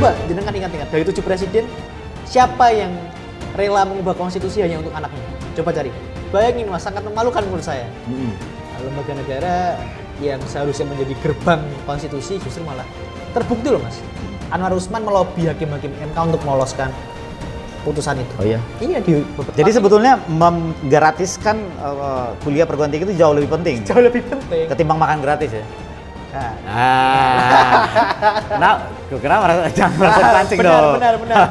Coba jenengan ingat-ingat dari 7 presiden, siapa yang rela mengubah konstitusi hanya untuk anaknya? Coba cari. Bayangin mas, sangat memalukan menurut saya. Lembaga negara yang seharusnya menjadi gerbang konstitusi justru malah terbukti loh mas. Anwar Usman melobi hakim-hakim MK untuk meloloskan putusan itu. Oh iya? Iya Jadi sebetulnya menggratiskan kuliah perguruan tinggi itu jauh lebih penting. jauh lebih penting. Ketimbang makan gratis ya? Kenapa jangan merasa pancing dong? Benar.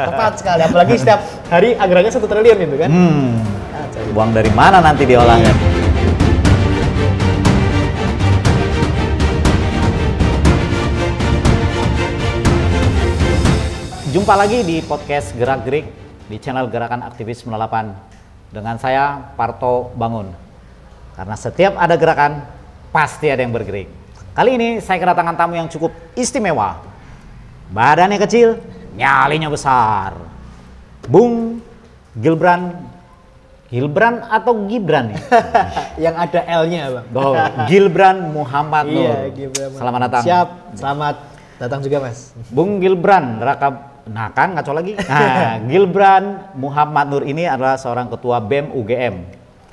Tepat sekali. Apalagi setiap hari anggarannya 1 triliun itu kan. Uang dari mana nanti diolahnya? Jumpa lagi di podcast Gerak Gerik di channel Gerakan Aktivis 98 dengan saya Parto Bangun. Karena setiap ada gerakan pasti ada yang bergerik. Kali ini saya kedatangan tamu yang cukup istimewa. Badannya kecil, nyalinya besar. Bung Gilbran atau Gibran ya? Yang ada L-nya bang. Oh, Gilbran Muhammad Nur. Iya, Gibran. Selamat datang. Siap, selamat datang juga mas. Bung Gilbran, ngaco lagi. Nah, Gilbran Muhammad Nur ini adalah seorang ketua BEM UGM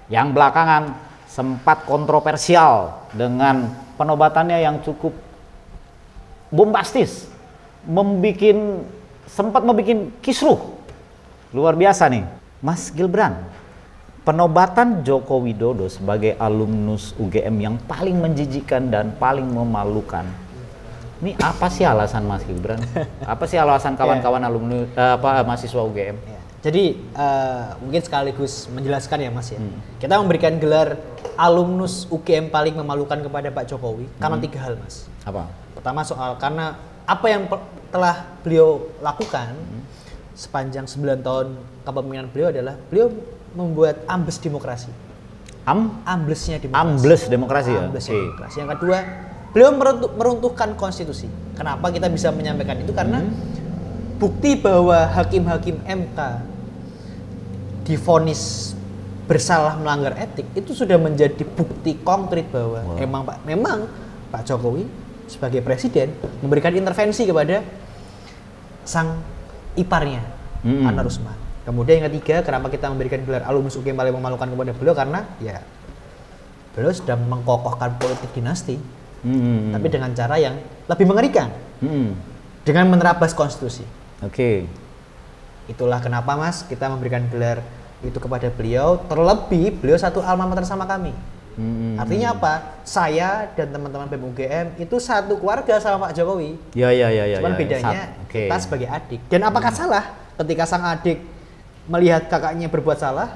yang belakangan sempat kontroversial dengan penobatannya yang cukup bombastis, sempat membuat kisruh luar biasa nih. Mas Gilbran, penobatan Joko Widodo sebagai alumnus UGM yang paling menjijikan dan paling memalukan. Ini apa sih alasan Mas Gibran? Apa sih alasan kawan-kawan alumni mahasiswa UGM? Jadi mungkin sekaligus menjelaskan ya Mas ya. Kita memberikan gelar alumnus UGM paling memalukan kepada Pak Jokowi karena 3 hal Mas. Apa? Pertama soal karena apa yang telah beliau lakukan sepanjang 9 tahun kepemimpinan beliau adalah beliau membuat ambles demokrasi. Amblesnya demokrasi. Ambles demokrasi ya? Amblesnya demokrasi. Yang kedua, beliau meruntuhkan konstitusi. Kenapa kita bisa menyampaikan itu? Karena bukti bahwa hakim-hakim MK divonis bersalah melanggar etik itu sudah menjadi bukti konkret bahwa memang Pak Jokowi sebagai presiden memberikan intervensi kepada sang iparnya Anwar Usman. Kemudian yang ketiga, kenapa kita memberikan gelar alumnus UGM paling memalukan kepada beliau karena ya beliau sudah mengkokohkan politik dinasti, tapi dengan cara yang lebih mengerikan, dengan menerabas konstitusi. Oke. Itulah kenapa Mas kita memberikan gelar itu kepada beliau, terlebih beliau satu alma mater sama kami. Artinya apa? Saya dan teman-teman BEM UGM itu satu keluarga sama Pak Jokowi. Ya. Cuman bedanya kita sebagai adik. Dan apakah salah ketika sang adik melihat kakaknya berbuat salah?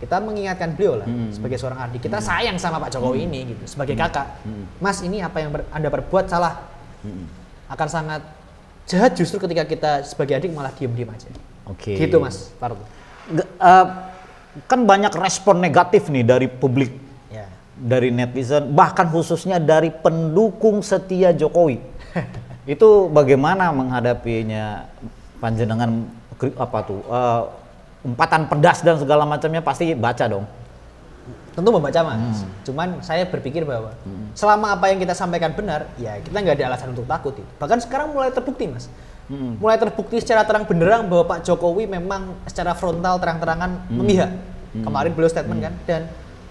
Kita mengingatkan beliau lah sebagai seorang adik. Kita sayang sama Pak Jokowi ini gitu sebagai kakak. Mas, ini apa yang Anda perbuat salah. Akan sangat jahat justru ketika kita sebagai adik malah diem-diem aja. Oke. Gitu Mas Parto. Kan banyak respon negatif nih dari publik, dari netizen, bahkan khususnya dari pendukung setia Jokowi. Itu bagaimana menghadapinya panjenengan umpatan pedas dan segala macamnya pasti baca dong. Tentu membaca Mas. Cuman saya berpikir bahwa selama apa yang kita sampaikan benar, ya kita nggak ada alasan untuk takut itu. Bahkan sekarang mulai terbukti Mas. Mulai terbukti secara terang benderang bahwa Pak Jokowi memang secara frontal terang-terangan memihak. Kemarin beliau statement kan, dan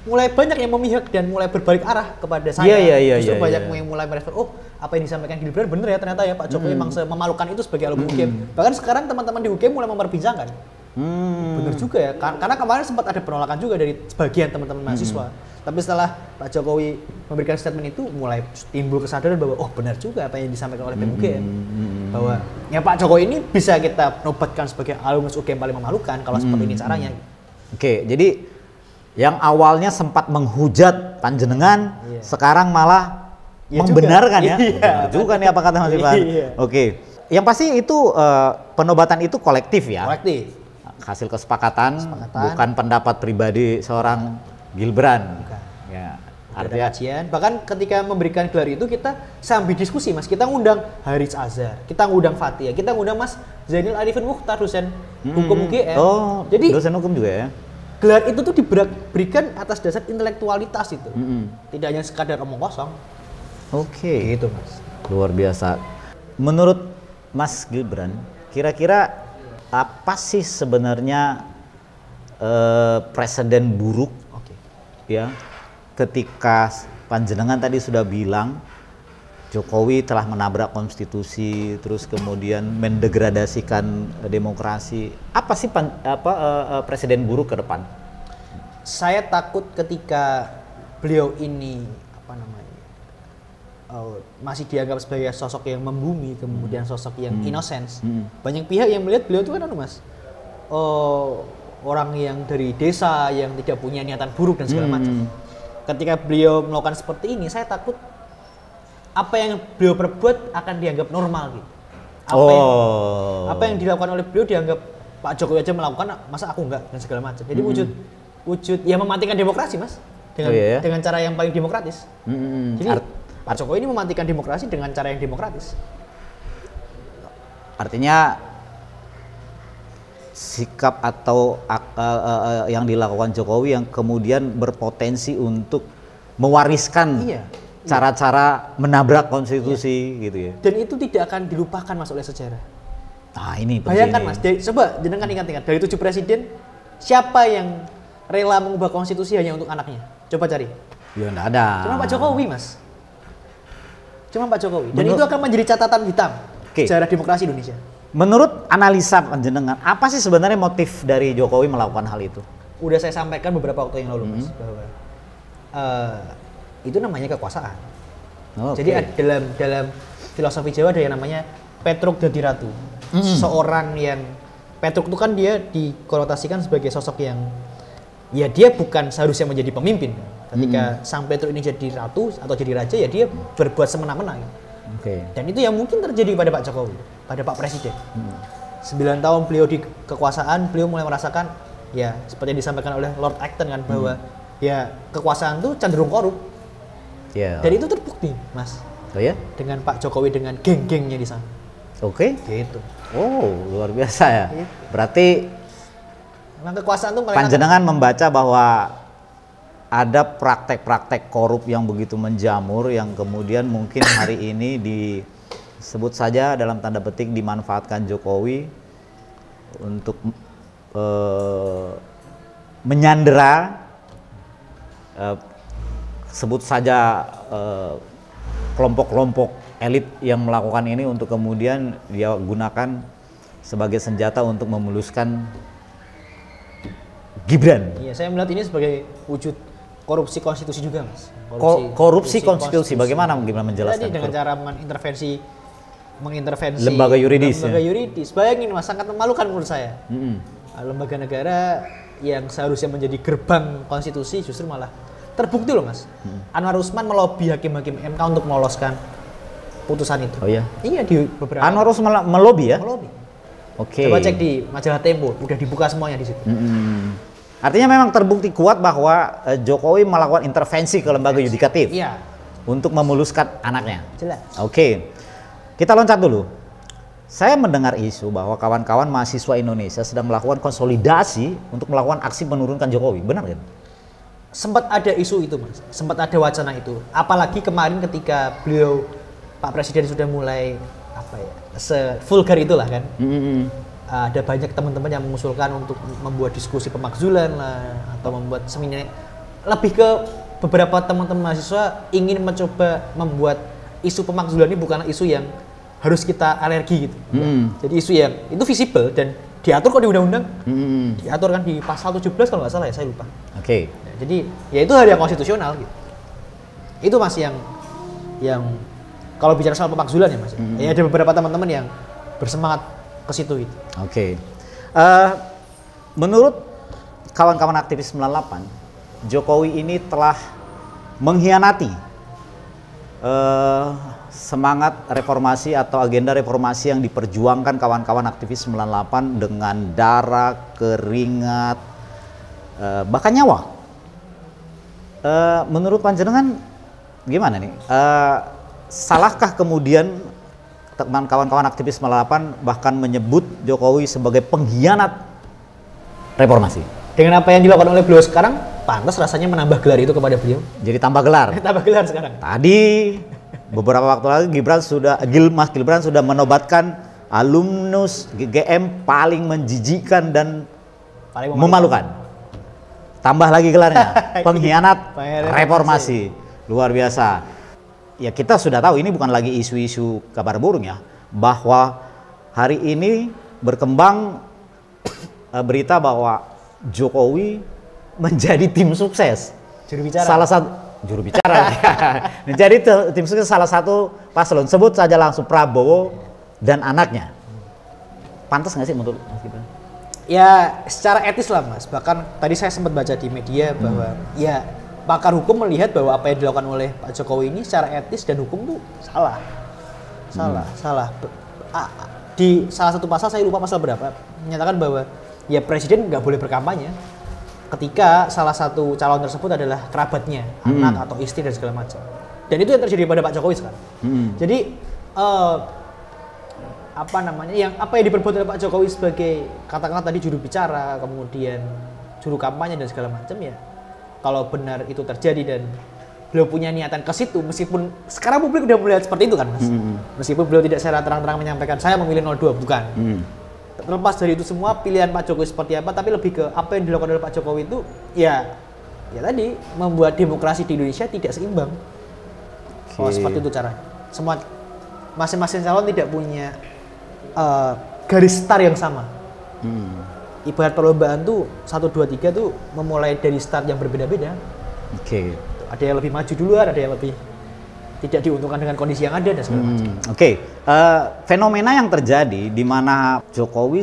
mulai banyak yang memihak dan mulai berbalik arah kepada saya. Justru banyak yang mulai merespon, oh apa yang disampaikan Gibran bener ya ternyata ya Pak Jokowi memang memalukan itu sebagai alumni UGM. Bahkan sekarang teman-teman di UGM mulai memperbincangkan. Bener juga ya, karena kemarin sempat ada penolakan juga dari sebagian teman-teman mahasiswa. Tapi setelah Pak Jokowi memberikan statement itu, mulai timbul kesadaran bahwa oh benar juga apa yang disampaikan oleh BEM UGM. Bahwa ya Pak Jokowi ini bisa kita nobatkan sebagai alumnus UGM paling memalukan kalau seperti ini caranya. Oke, jadi yang awalnya sempat menghujat panjenengan, sekarang malah membenarkan ya. Benar juga nih apa kata Mas Ivan. Oke, yang pasti itu penobatan itu kolektif ya. Kolektif. Hasil kesepakatan, bukan pendapat pribadi seorang Gilbran. Ya, artinya kajian. Bahkan ketika memberikan gelar itu kita sambil diskusi Mas. Kita ngundang Haris Azhar, kita ngundang Fathia, kita ngundang Mas Zainil Arifin Mukhtar, dosen hukum UGM. Oh, jadi dosen hukum juga ya. Gelar itu tuh diberikan atas dasar intelektualitas itu. Tidak hanya sekadar omong kosong. Oke. Gitu Mas. Luar biasa. Menurut Mas Gibran, kira-kira apa sih sebenarnya presiden buruk ya ketika panjenengan tadi sudah bilang Jokowi telah menabrak konstitusi, terus kemudian mendegradasikan demokrasi. Apa sih presiden buruk ke depan? Saya takut ketika beliau ini masih dianggap sebagai sosok yang membumi, kemudian sosok yang innocence. Banyak pihak yang melihat beliau itu kan Mas, orang yang dari desa yang tidak punya niatan buruk dan segala macam. Ketika beliau melakukan seperti ini, saya takut apa yang beliau perbuat akan dianggap normal gitu. Apa yang dilakukan oleh beliau dianggap Pak Jokowi aja melakukan, masa aku enggak, dan segala macam. Jadi wujud ya mematikan demokrasi, Mas, dengan cara yang paling demokratis. Jadi Pak Jokowi ini mematikan demokrasi dengan cara yang demokratis. Artinya sikap atau yang dilakukan Jokowi yang kemudian berpotensi untuk mewariskan cara-cara menabrak konstitusi gitu ya. Dan itu tidak akan dilupakan Mas oleh sejarah. Nah ini bayangkan Mas, coba jenengan ingat-ingat dari 7 presiden siapa yang rela mengubah konstitusi hanya untuk anaknya? Coba cari. Ya enggak ada. Cuma Pak Jokowi Mas. Cuma Pak Jokowi. Dan itu akan menjadi catatan hitam sejarah demokrasi Indonesia. Menurut analisa panjenengan, apa sih sebenarnya motif dari Jokowi melakukan hal itu? Udah saya sampaikan beberapa waktu yang lalu, Mas, bahwa itu namanya kekuasaan. Jadi dalam filosofi Jawa ada yang namanya Petruk dadi ratu. Seseorang yang Petruk itu kan dia dikonotasikan sebagai sosok yang ya dia bukan seharusnya menjadi pemimpin. Ketika sang Petruk ini jadi ratu atau jadi raja, ya dia berbuat semena-mena. Dan itu yang mungkin terjadi pada Pak Jokowi, pada Pak Presiden. 9 tahun beliau di kekuasaan, beliau mulai merasakan ya seperti yang disampaikan oleh Lord Acton kan, bahwa ya kekuasaan itu cenderung korup. Dan itu terbukti, Mas. Dengan Pak Jokowi dengan geng-gengnya di sana. Gitu. Oh, luar biasa ya. Berarti memang kekuasaan itu panjenengan membaca bahwa ada praktek-praktek korup yang begitu menjamur yang kemudian mungkin hari ini disebut saja dalam tanda petik dimanfaatkan Jokowi untuk menyandera sebut saja kelompok-kelompok elit yang melakukan ini untuk kemudian dia gunakan sebagai senjata untuk memuluskan Gibran. Iya, saya melihat ini sebagai wujud korupsi konstitusi juga, Mas. Korupsi konstitusi. Bagaimana Gibran menjelaskan? Jadi dengan cara mengintervensi lembaga yuridis. Bayangin Mas, sangat memalukan menurut saya. Lembaga negara yang seharusnya menjadi gerbang konstitusi justru malah terbukti loh, Mas. Anwar Usman melobi hakim-hakim MK untuk meloloskan putusan itu. Iya, di beberapa. Anwar Usman melobi ya? Melobi. Coba cek di majalah Tempo, udah dibuka semuanya di situ. Artinya memang terbukti kuat bahwa Jokowi melakukan intervensi ke lembaga yudikatif untuk memuluskan anaknya. Jelas. Kita loncat dulu. Saya mendengar isu bahwa kawan-kawan mahasiswa Indonesia sedang melakukan konsolidasi untuk melakukan aksi menurunkan Jokowi. Benar kan? Sempat ada isu itu, Mas. Sempat ada wacana itu. Apalagi kemarin ketika beliau Pak Presiden sudah mulai se-vulgar itulah kan. Ada banyak teman-teman yang mengusulkan untuk membuat diskusi pemakzulan lah, atau membuat seminar. Lebih ke beberapa teman-teman mahasiswa ingin mencoba membuat isu pemakzulan ini bukanlah isu yang harus kita alergi gitu. Jadi isu yang itu visible dan diatur kok di undang-undang. Diatur kan di pasal 17 kalau nggak salah ya, saya lupa. Jadi ya itu hal yang konstitusional gitu. Itu Mas yang kalau bicara soal pemakzulan ya Mas. Ya ada beberapa teman-teman yang bersemangat ke situ gitu. Menurut kawan-kawan aktivis 98, Jokowi ini telah mengkhianati semangat reformasi atau agenda reformasi yang diperjuangkan kawan-kawan aktivis 98 dengan darah, keringat, bahkan nyawa. Menurut panjenengan gimana nih? Salahkah kemudian teman kawan-kawan aktivis 98 bahkan menyebut Jokowi sebagai pengkhianat reformasi? Dengan apa yang dilakukan oleh beliau sekarang, pantas rasanya menambah gelar itu kepada beliau. Jadi tambah gelar. Tambah gelar sekarang. Tadi beberapa waktu lagi Mas Gibran sudah menobatkan alumnus GGM paling menjijikkan dan Paling memalukan. Tambah lagi gelarnya, pengkhianat reformasi. Luar biasa. Ya kita sudah tahu ini bukan lagi isu-isu kabar burung ya, bahwa hari ini berkembang berita bahwa Jokowi menjadi tim sukses. Juru bicara. Salah satu juru bicara. Menjadi tim sukses salah satu paslon. Sebut saja langsung Prabowo dan anaknya. Pantas nggak sih menurut Mas Gibran? Ya secara etis lah Mas. Bahkan tadi saya sempat baca di media bahwa ya pakar hukum melihat bahwa apa yang dilakukan oleh Pak Jokowi ini secara etis dan hukum tuh salah. Salah. Di salah satu pasal, saya lupa pasal berapa, menyatakan bahwa ya presiden nggak boleh berkampanye ketika salah satu calon tersebut adalah kerabatnya, anak atau istri dan segala macam. Dan itu yang terjadi pada Pak Jokowi sekarang. Jadi apa yang diperbuat oleh Pak Jokowi sebagai katakanlah tadi juru bicara, kemudian juru kampanye dan segala macam, ya kalau benar itu terjadi dan beliau punya niatan ke situ, meskipun sekarang publik udah melihat seperti itu kan Mas. Meskipun beliau tidak secara terang-terang menyampaikan saya memilih 02, bukan. Terlepas dari itu semua, pilihan Pak Jokowi seperti apa, tapi lebih ke apa yang dilakukan oleh Pak Jokowi itu ya tadi membuat demokrasi di Indonesia tidak seimbang. Oh, seperti itu caranya. Semua masing-masing calon tidak punya garis start yang sama. Ibarat perlombaan tuh 1, 2, 3 tuh memulai dari start yang berbeda-beda. Ada yang lebih maju duluan, ada yang lebih tidak diuntungkan dengan kondisi yang ada dan segala macam. Fenomena yang terjadi di mana Jokowi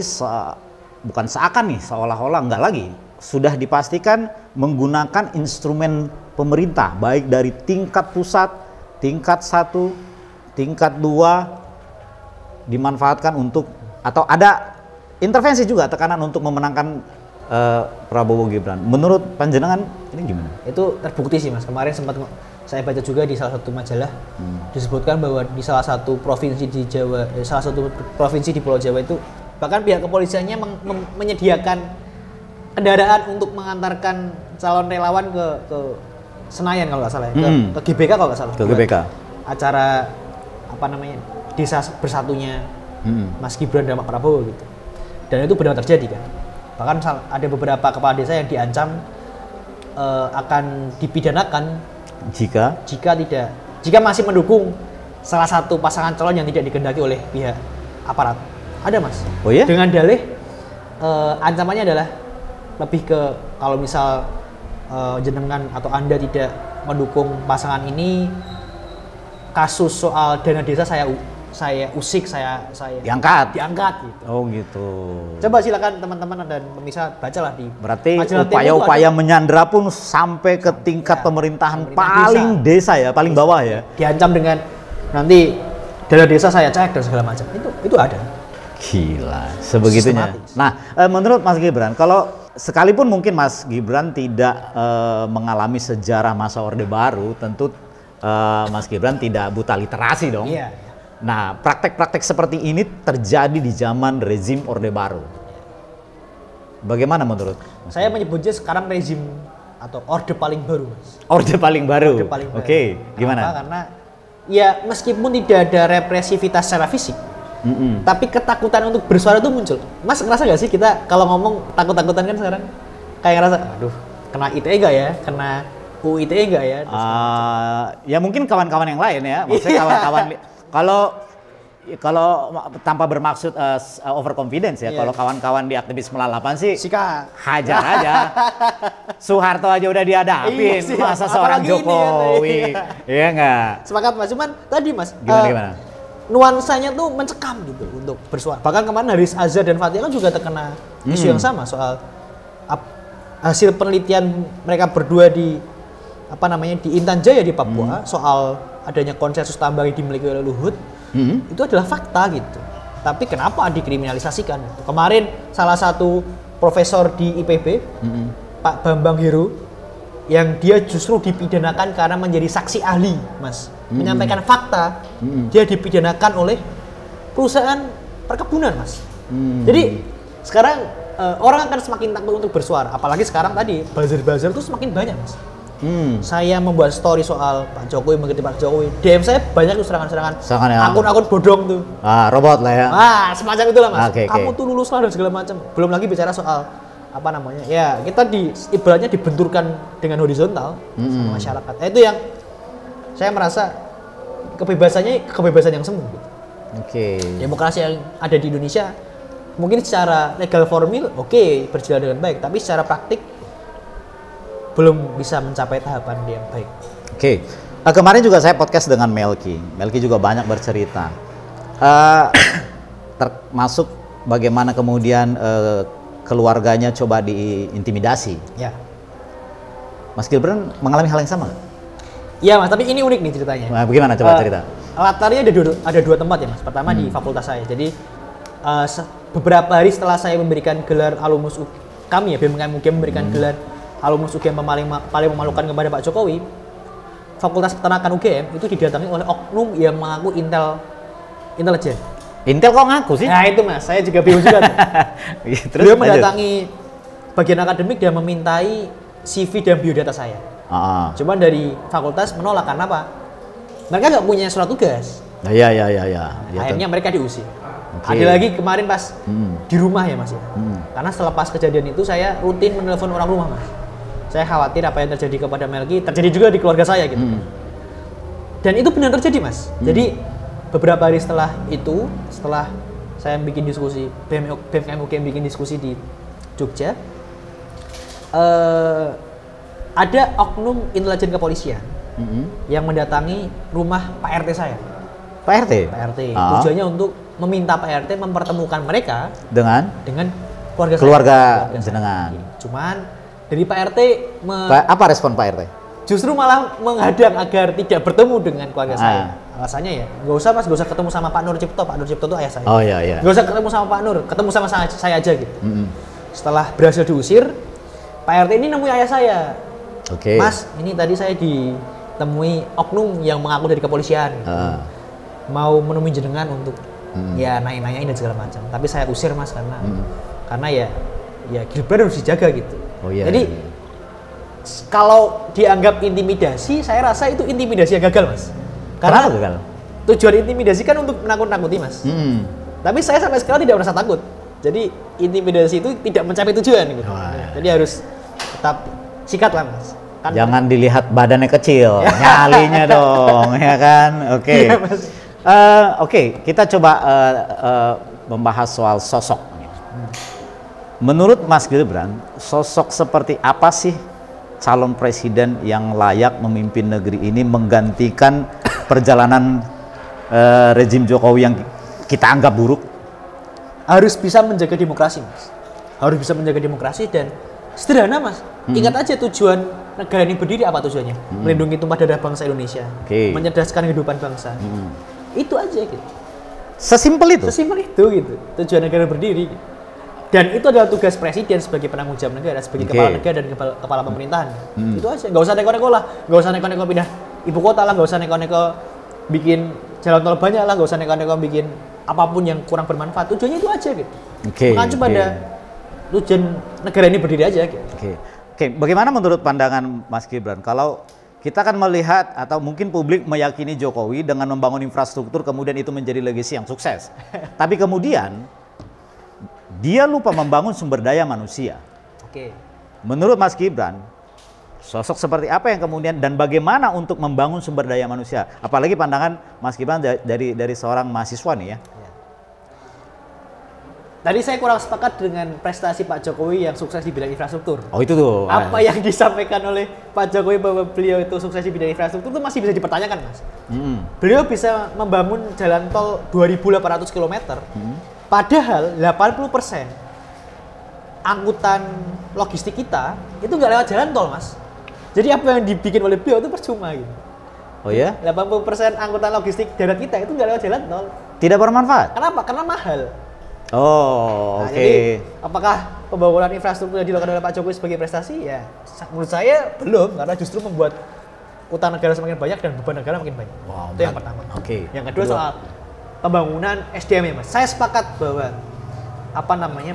bukan seakan nih, seolah-olah enggak lagi, sudah dipastikan menggunakan instrumen pemerintah baik dari tingkat pusat, tingkat 1, tingkat 2 dimanfaatkan untuk, atau ada intervensi juga tekanan untuk memenangkan Prabowo Gibran. Menurut panjenengan ini gimana? Itu terbukti sih Mas. Kemarin sempat saya baca juga di salah satu majalah disebutkan bahwa di salah satu provinsi di Jawa, salah satu provinsi di Pulau Jawa itu bahkan pihak kepolisiannya menyediakan kendaraan untuk mengantarkan calon relawan ke Senayan kalau nggak salah, ke GBK kalau nggak salah. Ke GBK. Acara desa bersatunya Mas Gibran dan Pak Prabowo gitu. Dan itu benar terjadi kan. Bahkan ada beberapa kepala desa yang diancam akan dipidanakan jika masih mendukung salah satu pasangan calon yang tidak dikehendaki oleh pihak aparat. Ada Mas. Oh ya? Dengan dalih ancamannya adalah lebih ke kalau misal jenengan atau Anda tidak mendukung pasangan ini, kasus soal dana desa saya usik, saya diangkat gitu. Oh gitu. Coba silakan teman-teman dan pemirsa bacalah di. Berarti upaya-upaya menyandra pun sampai ke tingkat pemerintahan paling desa ya, paling bawah ya. Diancam dengan nanti dana desa saya cek dan segala macam. Itu ada. Gila, sebegitunya. Nah, menurut Mas Gibran, kalau sekalipun mungkin Mas Gibran tidak mengalami sejarah masa Orde Baru, tentu Mas Gibran tidak buta literasi dong. Iya. Nah, praktek-praktek seperti ini terjadi di zaman rezim Orde Baru. Bagaimana menurut Mas? Saya menyebutnya sekarang rezim atau Orde paling baru, Mas. Orde paling baru. Oke, gimana? Karena ya meskipun tidak ada represivitas secara fisik, tapi ketakutan untuk bersuara itu muncul. Mas ngerasa nggak sih kita kalau ngomong takut-takutan kan sekarang? Kayak ngerasa, aduh, kena ITE nggak ya? Kena UITE nggak ya? Ya mungkin kawan-kawan yang lain ya. Maksudnya kawan-kawan kalau tanpa bermaksud overconfidence ya, kalau kawan-kawan di aktivis 98 sih hajar aja. Soeharto aja udah dihadapin, masa seorang Jokowi, iya nggak? Sepakat Mas, cuman tadi Mas, gimana? Nuansanya tuh mencekam gitu untuk bersuara. Bahkan kemarin Haris Azhar dan Fathia kan juga terkena isu yang sama soal hasil penelitian mereka berdua di di Intan Jaya di Papua soal adanya konsensus tambang yang dimiliki oleh Luhut. Itu adalah fakta gitu. Tapi kenapa dikriminalisasikan? Kemarin salah satu profesor di IPB, Pak Bambang Heru, yang dia justru dipidanakan karena menjadi saksi ahli, Mas. Menyampaikan fakta, dia dipidanakan oleh perusahaan perkebunan, Mas. Jadi sekarang orang akan semakin takut untuk bersuara. Apalagi sekarang tadi buzzer-buzzer itu semakin banyak, Mas. Saya membuat story soal Pak Jokowi, mengkritik Pak Jokowi. DM saya banyak tuh serangan-serangan. Akun-akun bodong tuh. Robot lah ya. Semacam itulah mas. Okay. Kamu tuh lulus lah dan segala macam. Belum lagi bicara soal apa namanya? Ya kita ibaratnya dibenturkan dengan horizontal sama masyarakat. Itu yang saya merasa kebebasan yang semu. Demokrasi yang ada di Indonesia mungkin secara legal formil berjalan dengan baik, tapi secara praktik belum bisa mencapai tahapan yang baik. Kemarin juga saya podcast dengan Melki juga banyak bercerita, termasuk bagaimana kemudian keluarganya coba diintimidasi. Ya. Mas Gibran mengalami hal yang sama nggak? Iya mas, tapi ini unik nih ceritanya. Nah, bagaimana coba cerita? Latarnya ada dua tempat ya mas. Pertama di fakultas saya. Jadi beberapa hari setelah saya memberikan gelar alumnus kami ya BMKM UGM memberikan gelar alumnus UGM paling memalukan kepada Pak Jokowi, Fakultas Peternakan UGM itu didatangi oleh oknum yang mengaku intelijen. Intel kok ngaku sih? Nah itu mas, saya juga bingung juga. Beliau mendatangi bagian akademik dan memintai CV dan biodata saya. Cuman dari fakultas menolak karena apa? Mereka nggak punya surat tugas. Iya. Akhirnya mereka diusir. Ada lagi kemarin pas di rumah ya mas ya. Karena selepas kejadian itu saya rutin menelpon orang rumah mas. Saya khawatir apa yang terjadi kepada Melki terjadi juga di keluarga saya gitu. Dan itu benar terjadi mas. Jadi beberapa hari setelah saya bikin diskusi BMKM UGM bikin diskusi di Jogja, ada oknum intelijen kepolisian yang mendatangi rumah Pak RT saya. Pak RT? Pak RT. Tujuannya untuk meminta Pak RT mempertemukan mereka dengan keluarga jenengan. Cuman dari Pak RT apa respon Pak RT? Justru malah menghadang agar tidak bertemu dengan keluarga saya. Alasannya ya, nggak usah mas, nggak usah ketemu sama Pak Nur Cipto. Pak Nur Cipto itu ayah saya. Nggak usah ketemu sama Pak Nur, ketemu sama saya aja gitu. Setelah berhasil diusir, Pak RT ini nemui ayah saya. Mas, ini tadi saya ditemui oknum yang mengaku dari kepolisian. Mau menemui jenengan untuk ya nanya-nanyain dan segala macam. Tapi saya usir mas karena ya Gibran harus dijaga gitu. Jadi kalau dianggap intimidasi, saya rasa itu intimidasi yang gagal mas. Karena gagal? Tujuan intimidasi kan untuk menakut-nakuti mas. Tapi saya sampai sekarang tidak merasa takut. Jadi intimidasi itu tidak mencapai tujuan gitu. Jadi harus tetap sikat lah mas. Jangan dilihat badannya kecil, nyalinya dong, ya kan? Kita coba membahas soal sosok. Menurut Mas Gibran, sosok seperti apa sih calon presiden yang layak memimpin negeri ini menggantikan perjalanan rezim Jokowi yang kita anggap buruk? Harus bisa menjaga demokrasi, mas. Harus bisa menjaga demokrasi dan sederhana, mas. Ingat aja tujuan negara ini berdiri apa tujuannya? Melindungi tumpah darah bangsa Indonesia, mencerdaskan kehidupan bangsa. Itu aja gitu. Sesimpel itu? Sesimpel itu gitu. Tujuan negara berdiri. Gitu. Dan itu adalah tugas presiden sebagai penanggung jawab negara, sebagai kepala negara dan kepala pemerintahan. Itu aja. Nggak usah neko-neko lah. Nggak usah neko-neko pindah ibu kota lah. Nggak usah neko-neko bikin jalan tol banyak lah. Nggak usah neko-neko bikin apapun yang kurang bermanfaat. Tujuannya itu aja gitu. Mengacu pada tujuan negara ini berdiri aja gitu. Bagaimana menurut pandangan Mas Gibran kalau kita kan melihat atau mungkin publik meyakini Jokowi dengan membangun infrastruktur kemudian itu menjadi legasi yang sukses. Tapi kemudian dia lupa membangun sumber daya manusia. Menurut Mas Gibran, sosok seperti apa yang kemudian dan bagaimana untuk membangun sumber daya manusia? Apalagi pandangan Mas Gibran dari seorang mahasiswa nih ya. Tadi saya kurang sepakat dengan prestasi Pak Jokowi yang sukses di bidang infrastruktur. Itu tuh. Apa yang disampaikan oleh Pak Jokowi bahwa beliau itu sukses di bidang infrastruktur itu masih bisa dipertanyakan, mas. Beliau bisa membangun jalan tol 2.800 km. Padahal 80% angkutan logistik kita itu nggak lewat jalan tol, mas. Jadi apa yang dibikin oleh beliau itu percuma gitu. 80% angkutan logistik darat kita itu nggak lewat jalan tol. Tidak bermanfaat. Kenapa? Karena mahal. Jadi apakah pembangunan infrastruktur yang dilakukan oleh Pak Jokowi sebagai prestasi? Ya, menurut saya belum, karena justru membuat utang negara semakin banyak dan beban negara makin banyak. Itu yang pertama. Yang kedua soal pembangunan SDM ya, mas. Saya sepakat bahwa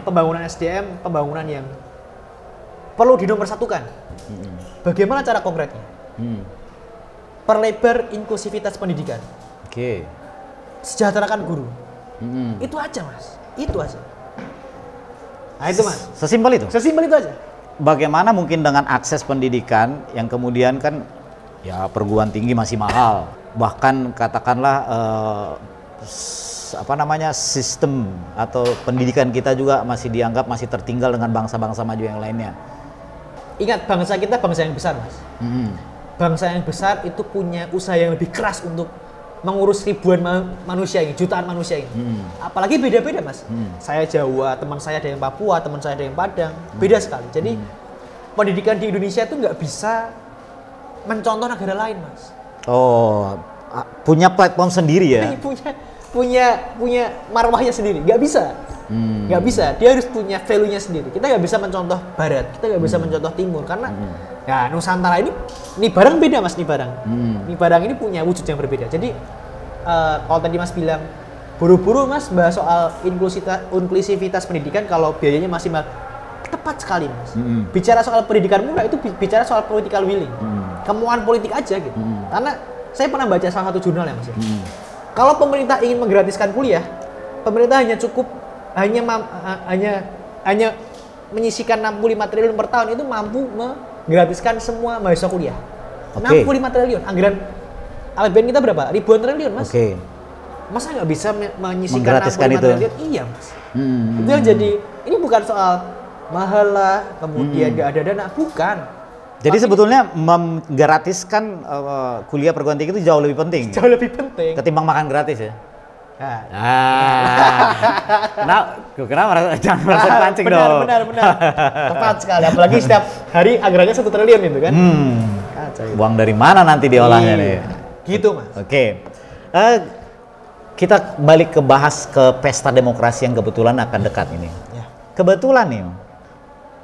pembangunan SDM, pembangunan yang perlu dinomorsatukan. Bagaimana cara konkretnya? Perlebar inklusivitas pendidikan. Oke. Sejahterakan guru. Itu aja mas, itu aja. Nah itu mas. Sesimpel itu? Sesimpel itu aja. Bagaimana mungkin dengan akses pendidikan yang kemudian kan ya perguruan tinggi masih mahal, bahkan katakanlah sistem atau pendidikan kita juga masih dianggap masih tertinggal dengan bangsa-bangsa maju yang lainnya. Ingat, bangsa kita bangsa yang besar mas. Bangsa yang besar itu punya usaha yang lebih keras untuk mengurus ribuan manusia ini, jutaan manusia ini. Apalagi beda-beda mas. Saya Jawa, teman saya ada yang Papua, teman saya ada yang Padang, beda sekali. Jadi pendidikan di Indonesia itu nggak bisa mencontoh negara lain mas. Oh, punya platform sendiri ya? punya marwahnya sendiri, nggak bisa. Nggak bisa, dia harus punya value-nya sendiri. Kita nggak bisa mencontoh Barat, kita nggak bisa mencontoh Timur karena ya Nusantara ini barang beda mas, nih barang ini punya wujud yang berbeda. Jadi kalau tadi mas bilang buru-buru mas bahas soal inklusivitas pendidikan kalau biayanya masih tepat sekali mas. Bicara soal pendidikan murah itu bicara soal political willing, kemauan politik aja gitu. Karena saya pernah baca salah satu jurnal ya mas. Kalau pemerintah ingin menggratiskan kuliah, pemerintah hanya cukup hanya menyisikan 65 triliun per tahun itu mampu menggratiskan semua mahasiswa kuliah. 65 triliun. Anggaran APBN kita berapa? Ribuan triliun, Mas. Masa nggak bisa menyisikan 65 triliun? Iya, Mas. Itu yang jadi, ini bukan soal mahal lah, kemudian nggak ada dana, bukan. Jadi sebetulnya menggratiskan kuliah perguruan tinggi itu jauh lebih penting. Jauh lebih penting. Ketimbang makan gratis ya. Kenapa jangan merasa pancing dong. Benar. Tepat sekali. Apalagi setiap hari anggarannya 1 triliun itu kan. Uang dari mana nanti diolahnya nih? Gitu mas. Oke. Kita balik ke bahas ke pesta demokrasi yang kebetulan akan dekat ini. Ya. Kebetulan nih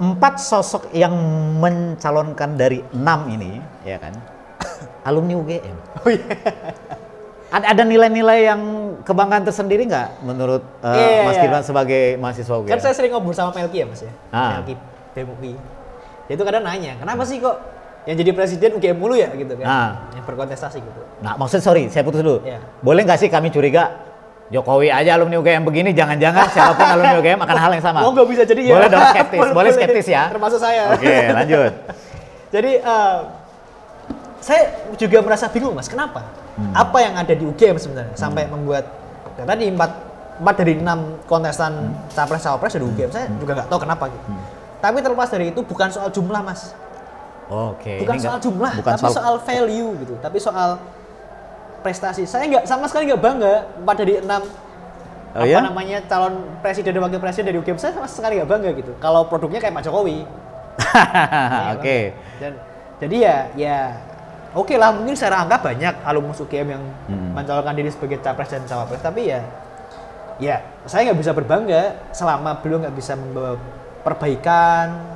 4 sosok yang mencalonkan dari 6 ini, ya kan? Alumni UGM. Oh iya. Ada nilai-nilai yang kebanggaan tersendiri nggak menurut Mas Gibran sebagai mahasiswa UGM? Kan saya sering ngobrol sama Melki ya mas ya, Melki BMUI. Dia itu kadang nanya, kenapa sih kok yang jadi presiden UGM mulu ya gitu kan, yang berkontestasi gitu. Nah maksud saya putus dulu. Ya. Boleh nggak sih kami curiga Jokowi aja alumni UGM begini, jangan-jangan siapapun alumni UGM akan hal yang sama? Oh nggak bisa jadi ya. Boleh dong skeptis, boleh skeptis ya. Termasuk saya. Oke lanjut. Jadi saya juga merasa bingung mas, kenapa? Apa yang ada di UGM sebenarnya sampai membuat ya tadi 4 dari 6 kontestan capres-cawapres di UGM, saya juga nggak tahu kenapa gitu. Tapi terlepas dari itu bukan soal jumlah mas. Bukan soal jumlah, tapi soal value gitu. Tapi soal prestasi. Saya sama sekali nggak bangga 4 dari 6 calon presiden dan wakil presiden dari UGM. Saya sama sekali nggak bangga gitu. Kalau produknya kayak Pak Jokowi. Jadi ya oke lah, mungkin secara angka banyak alumnus UGM yang mencalonkan diri sebagai capres dan cawapres, tapi ya saya nggak bisa berbangga selama beliau nggak bisa membawa perbaikan,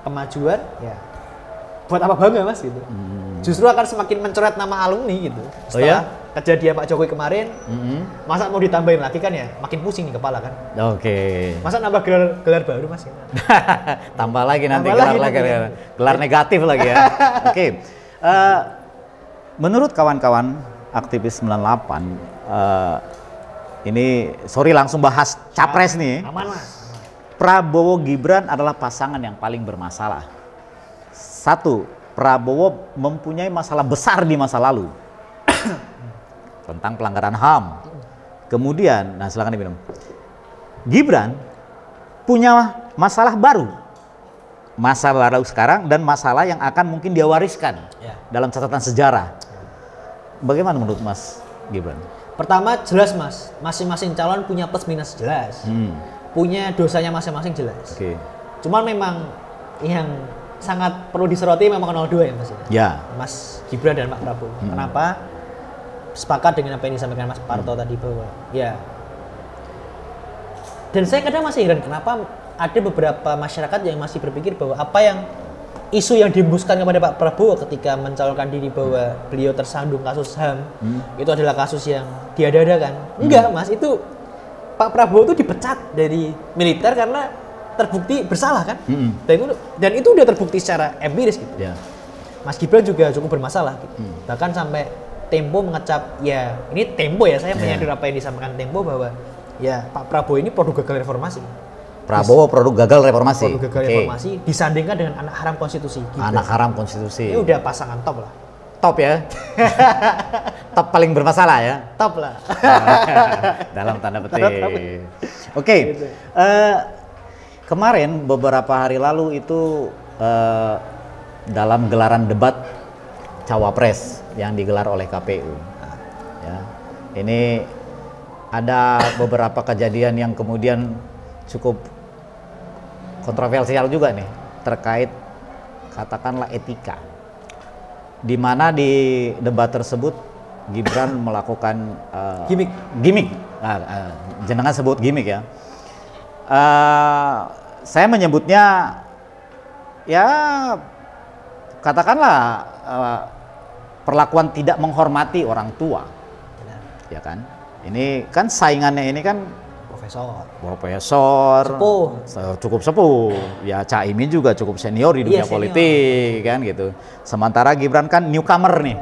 kemajuan, ya buat apa bangga mas gitu. Justru akan semakin mencoret nama alumni gitu. Setelah kejadian Pak Jokowi kemarin, masa mau ditambahin lagi kan ya, makin pusing nih kepala kan. Masa nambah gelar baru mas? Tambah lagi nanti gelar negatif lagi ya. Menurut kawan-kawan aktivis 98, ini langsung bahas capres nih. Aman mas. Prabowo Gibran adalah pasangan yang paling bermasalah. 1, Prabowo mempunyai masalah besar di masa lalu tentang pelanggaran HAM. Kemudian, silakan diminum. Gibran punya masalah baru. Masalah baru sekarang dan masalah yang akan mungkin dia wariskan dalam catatan sejarah. Bagaimana menurut Mas Gibran? Pertama jelas mas, masing-masing calon punya plus minus jelas, punya dosanya masing-masing jelas. Cuman memang yang sangat perlu disoroti memang 02 ya mas. Mas Gibran dan Pak Prabowo. Kenapa? Sepakat dengan apa yang disampaikan Mas Parto tadi bahwa dan saya kadang masih heran kenapa ada beberapa masyarakat yang masih berpikir bahwa apa yang isu yang dihembuskan kepada Pak Prabowo ketika mencalonkan diri bahwa beliau tersandung kasus HAM itu adalah kasus yang diada-adakan. Enggak mas, itu Pak Prabowo itu dipecat dari militer karena terbukti bersalah kan, dan itu udah terbukti secara empiris gitu. Yeah. Mas Gibran juga cukup bermasalah gitu. Bahkan sampai Tempo mengecap, ya ini Tempo ya, saya menyadari apa yang disampaikan Tempo bahwa ya Pak Prabowo ini produk gagal reformasi. Prabowo produk gagal reformasi. Produk gagal reformasi disandingkan dengan anak haram konstitusi. Gibran. Anak haram konstitusi. Ini udah pasangan top lah. Top ya. Top paling bermasalah ya. Top lah. Dalam tanda petik. Oke. Gitu. Kemarin beberapa hari lalu itu dalam gelaran debat Cawapres yang digelar oleh KPU. Ya. Ini ada beberapa kejadian yang kemudian cukup kontroversial juga nih terkait katakanlah etika. Di mana di debat tersebut Gibran melakukan gimmick. Jenengan sebut gimmick ya. Saya menyebutnya ya katakanlah perlakuan tidak menghormati orang tua. Benar. Ya kan? Ini kan saingannya ini kan profesor, cukup sepuh. Ya Caimin juga cukup senior di dunia politik kan gitu. Sementara Gibran kan newcomer nih.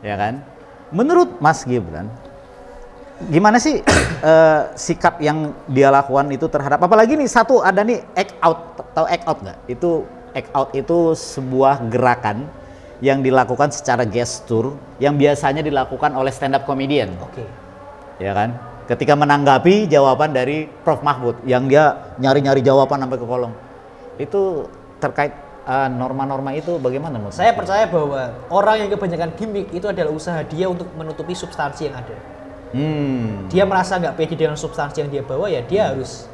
Ya kan? Menurut Mas Gibran, gimana sih sikap yang dia lakukan itu terhadap, apalagi nih satu ada nih act out, tahu act out nggak? Itu act out itu sebuah gerakan yang dilakukan secara gestur yang biasanya dilakukan oleh stand up comedian. Oke. Ya kan? Ketika menanggapi jawaban dari Prof Mahfud yang dia nyari-nyari jawaban sampai ke kolong. Itu terkait norma-norma itu bagaimana menurut Saya percaya bahwa orang yang kebanyakan gimmick itu adalah usaha dia untuk menutupi substansi yang ada. Dia merasa nggak pede dengan substansi yang dia bawa, ya dia harus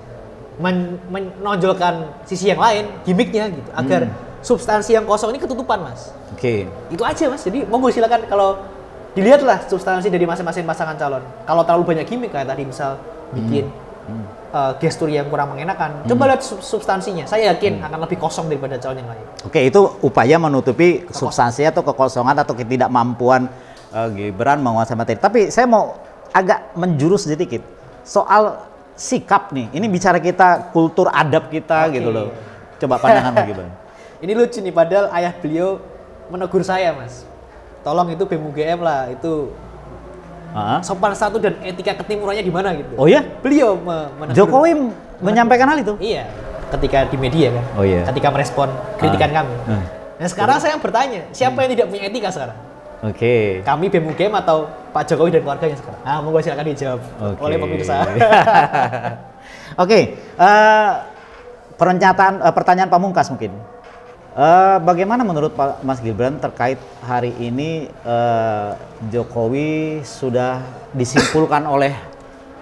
menonjolkan sisi yang lain, gimmicknya gitu, agar substansi yang kosong ini ketutupan, Mas. Oke. Itu aja, Mas. Jadi monggo silakan kalau dilihatlah substansi dari masing-masing pasangan calon. Kalau terlalu banyak gimmick kayak tadi misal bikin gestur yang kurang mengenakan, coba lihat substansinya. Saya yakin akan lebih kosong daripada calon yang lain. Oke, itu upaya menutupi substansi atau kekosongan atau ketidakmampuan Gibran menguasai materi. Tapi saya mau agak menjurus sedikit soal sikap nih. Ini bicara kita kultur adab kita gitu loh. Coba pandangan Gibran. Ini lucu nih, padahal ayah beliau menegur saya, Mas. Tolong itu BEM UGM lah, itu sopan santun dan etika ketimurannya di mana gitu. Oh ya? Beliau menegur. Jokowi menyampaikan hal itu? Iya, ketika di media kan. Oh iya. Ketika merespon kritikan kami. Nah sekarang saya bertanya, siapa yang tidak punya etika sekarang? Oke. Kami BEM UGM atau Pak Jokowi dan keluarganya sekarang? Ah, monggo silakan dijawab oleh pemirsa. Oke, pertanyaan pamungkas mungkin. Bagaimana menurut Pak Mas Gibran terkait hari ini Jokowi sudah disimpulkan oleh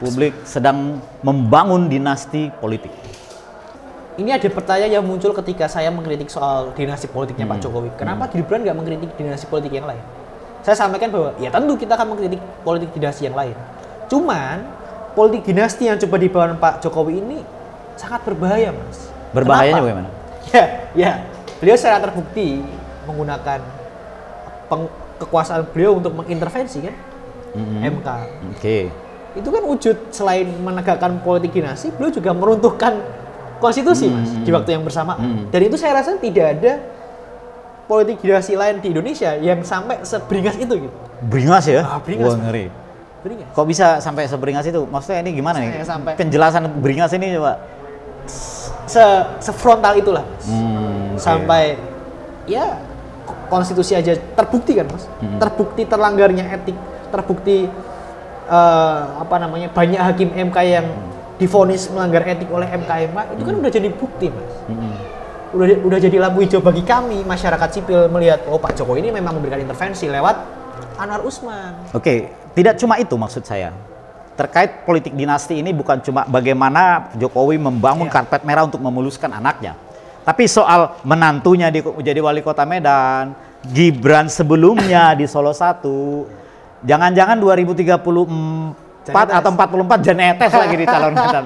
publik sedang membangun dinasti politik? Ini ada pertanyaan yang muncul ketika saya mengkritik soal dinasti politiknya Pak Jokowi. Kenapa Gibran nggak mengkritik dinasti politik yang lain? Saya sampaikan bahwa ya tentu kita akan mengkritik politik dinasti yang lain. Cuman politik dinasti yang coba dibangun Pak Jokowi ini sangat berbahaya, Mas. Berbahayanya bagaimana? Ya. Beliau secara terbukti menggunakan kekuasaan beliau untuk mengintervensi kan MK. Oke. Itu kan wujud selain menegakkan politik dinasti, beliau juga meruntuhkan konstitusi, Mas, di waktu yang bersamaan. Dan itu saya rasa tidak ada politik dinasti lain di Indonesia yang sampai seberingas itu gitu. Beringas ya? Beringas. Wah, ngeri. Beringas. Kok bisa sampai seberingas itu? Maksudnya ini gimana nih? Penjelasan beringas ini coba. Sefrontal itulah, Mas. Sampai ya konstitusi aja terbukti kan, Mas. Terbukti terlanggarnya etik, terbukti banyak hakim MK yang divonis melanggar etik oleh MK itu kan udah jadi bukti, Mas. Udah jadi lampu hijau bagi kami masyarakat sipil melihat Pak Jokowi ini memang memberikan intervensi lewat Anwar Usman. Oke, tidak cuma itu maksud saya. Terkait politik dinasti ini bukan cuma bagaimana Jokowi membangun karpet merah untuk memuluskan anaknya. Tapi soal menantunya jadi wali kota Medan, Gibran sebelumnya di Solo 1, jangan-jangan 2034 atau 44 Janetes lagi dicalonkan.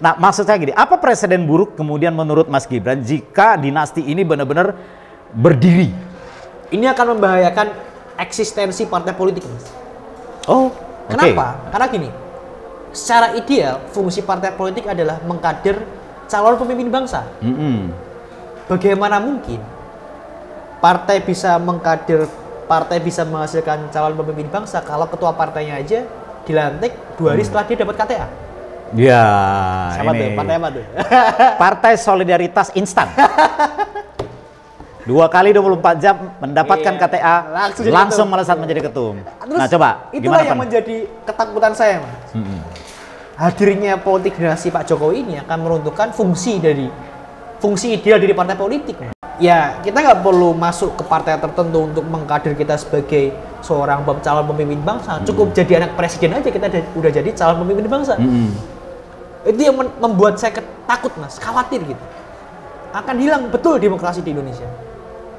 Nah, maksud saya gini, apa presiden buruk kemudian menurut Mas Gibran jika dinasti ini benar-benar berdiri? Ini akan membahayakan eksistensi partai politik, Mas. Oh, kenapa? Karena gini, secara ideal fungsi partai politik adalah mengkader calon pemimpin bangsa. Bagaimana mungkin partai bisa menghasilkan calon pemimpin bangsa kalau ketua partainya aja dilantik 2 hari setelah dia dapat KTA? Ya, Siapa ini tuh? Partai apa tuh? Partai Solidaritas Instan. 2 kali 24 jam mendapatkan Iya, KTA, langsung ketum. melesat menjadi ketum. Terus, Nah coba, itulah gimana yang Pan? menjadi ketakutan saya, Mas. Hadirnya politik dinasti Pak Jokowi ini akan meruntuhkan fungsi ideal dari partai politik. Ya, kita nggak perlu masuk ke partai tertentu untuk mengkader kita sebagai seorang calon pemimpin bangsa. Cukup jadi anak presiden aja kita udah jadi calon pemimpin bangsa. Itu yang membuat saya takut, Mas, khawatir gitu. Akan hilang betul demokrasi di Indonesia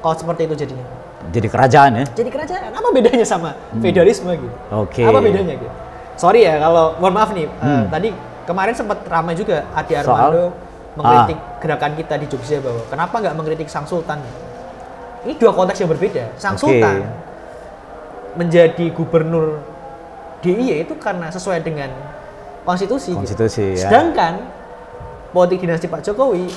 kalau seperti itu jadinya. Jadi kerajaan ya? Jadi kerajaan, apa bedanya sama feudalisme gitu? Oke. Apa bedanya gitu? Sorry ya kalau, mohon maaf nih, tadi kemarin sempat ramai juga Adi Armando mengkritik gerakan kita di Jogja bahwa kenapa nggak mengkritik Sang Sultan? Ini 2 konteks yang berbeda. Sang Sultan menjadi gubernur DIY itu karena sesuai dengan konstitusi. Konstitusi gitu. ya. Sedangkan politik dinasti Pak Jokowi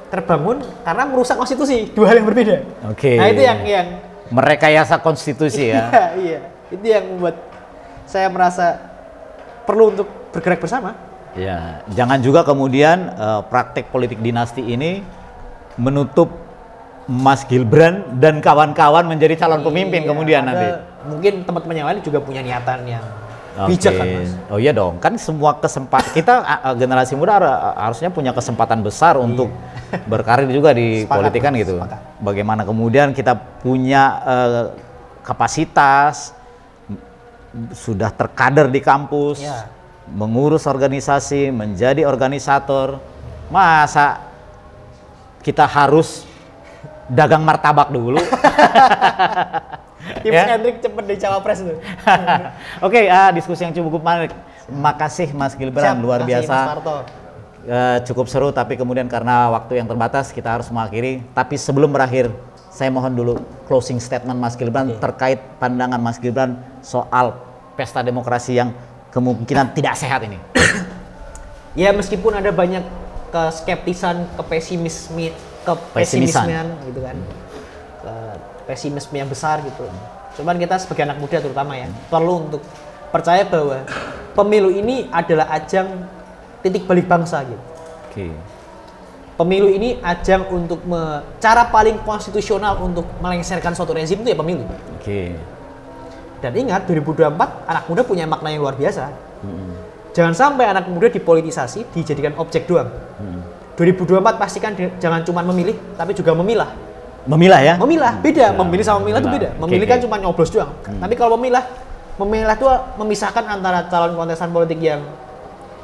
terbangun karena merusak konstitusi, 2 hal yang berbeda. Oke. Nah itu yang merekayasa konstitusi ya. iya, itu yang membuat saya merasa perlu untuk bergerak bersama. Ya, jangan juga kemudian praktek politik dinasti ini menutup Mas Gibran dan kawan-kawan menjadi calon pemimpin kemudian nanti. Mungkin teman-teman yang lain juga punya niatan yang bijak kan, Mas. Oh iya dong, kan semua kesempatan kita generasi muda harusnya punya kesempatan besar untuk berkarir juga di politik kan gitu. Bagaimana kemudian kita punya kapasitas, sudah terkader di kampus, mengurus organisasi, menjadi organisator, masa kita harus dagang martabak dulu? Tips and trik cepet di cawapres tuh. Oke, diskusi yang cukup menarik. Makasih Mas Gibran, luar biasa. Mas Parto. Cukup seru, tapi kemudian karena waktu yang terbatas kita harus mengakhiri. Tapi sebelum berakhir, saya mohon dulu closing statement Mas Gibran terkait pandangan Mas Gibran soal pesta demokrasi yang kemungkinan tidak sehat ini. Ya meskipun ada banyak keskeptisan, kepesimismean gitu kan. Pesimisme yang besar gitu. Cuman kita sebagai anak muda terutama ya perlu untuk percaya bahwa pemilu ini adalah ajang titik balik bangsa gitu. Pemilu ini ajang untuk cara paling konstitusional untuk melengsarkan suatu rezim itu ya pemilu. Dan ingat 2024 anak muda punya makna yang luar biasa. Jangan sampai anak muda dipolitisasi, dijadikan objek doang. 2024 pastikan jangan cuma memilih tapi juga memilah. Memilah ya? Memilah, beda. Memilih sama memilah itu beda. Memilih kan cuma nyoblos doang. Tapi kalau memilah itu memisahkan antara calon kontestan politik yang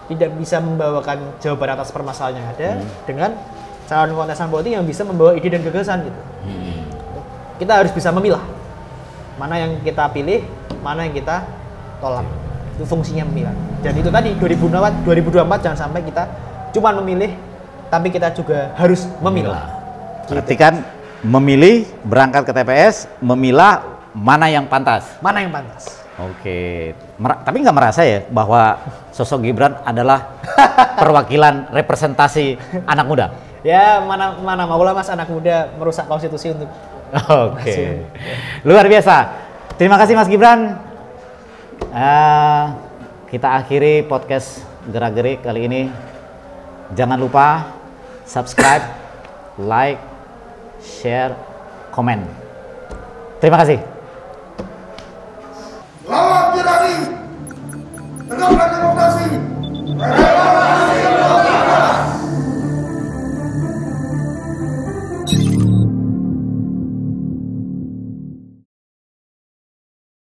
tidak bisa membawakan jawaban atas permasalahan yang ada dengan calon kontestan politik yang bisa membawa ide dan gagasan gitu. Kita harus bisa memilah mana yang kita pilih, mana yang kita tolak. Itu fungsinya memilah. Dan itu tadi 2024 jangan sampai kita cuma memilih, tapi kita juga harus memilah. Berarti kan memilih, berangkat ke TPS, memilah mana yang pantas. Mana yang pantas. Oke, tapi nggak merasa ya bahwa sosok Gibran adalah perwakilan representasi anak muda? Ya mana maulah Mas anak muda merusak konstitusi untuk. Oke, luar biasa. Terima kasih Mas Gibran. Kita akhiri podcast Gerak-Gerik kali ini. Jangan lupa subscribe, like, share, komen. Terima kasih.